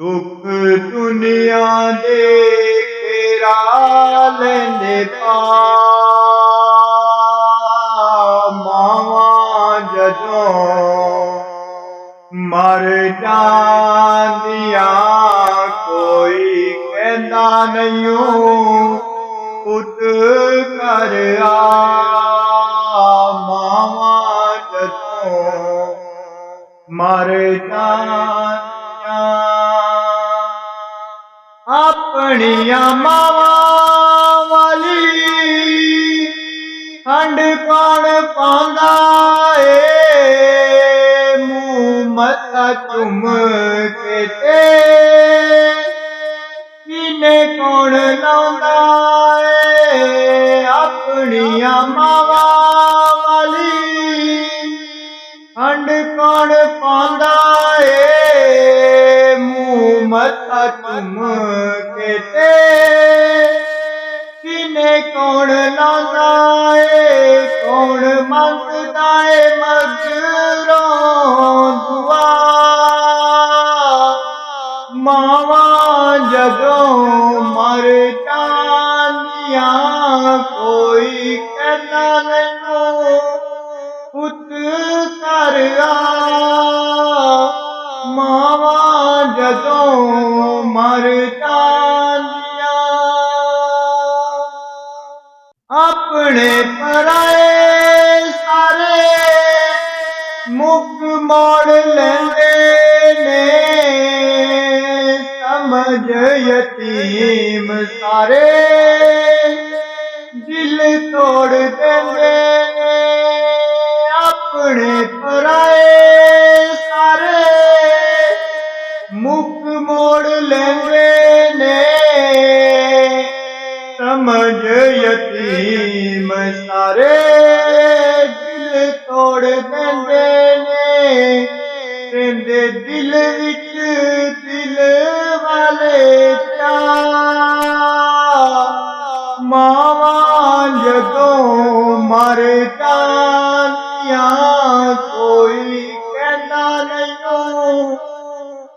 दुख दुनिया दे घेरा लेंदे पा मावा जदों मर जांदिया कोई कहंदा नहीं पुत घर आ मावा जदों मर जांदिया अपनिया मावा वाली खंड कौन पांदा ए मुंह मत्था चुम के ते किने कौन लाउंदा ए अपनिया मावा वाली खंड कौन पांदा ए मुंह मत्था चुम के ते किने कौन लांदा ए कौन मंगदा ए मगरों दुआ मावा जदों मर जांदिया कोई कहना नहीं पुत घर आ मावा जदों मर जांदिया अपने पराए सारे मुख मोड़ लेंदे ने समझ यतीम सारे दिल तोड़ देंदे ने अपने पराए सारे मुख मोड़ लेंदे ने समझ यतीम सारे दिल तोड़ देंदे ने तेंदे दिल विच दिल वाले चा मावा जदों मर जांदिया कोई कहंदा नहीं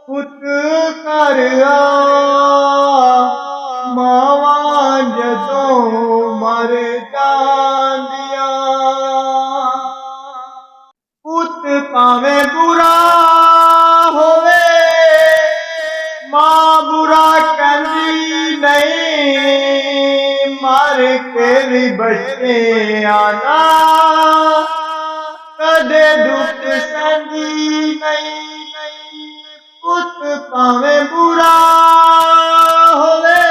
पुत घर आ मावा जदों मर जांदिया पुत भावें बुरा होवे मां बुरा कहंदी नहीं मर के भी बचे आना कदे दुख सहंदी नहीं पुत भावें बुरा होवे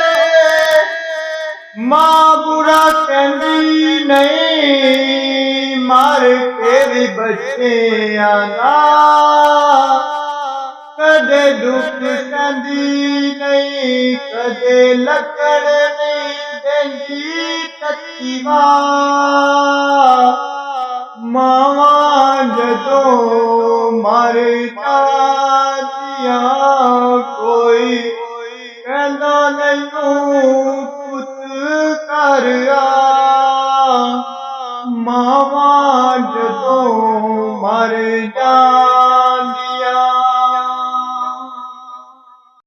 मां बुरा कहंदी नहीं मर के भी बचे आना कदे दुख सहंदी नहीं कदे लकड़ नहीं देंदी कच्ची वार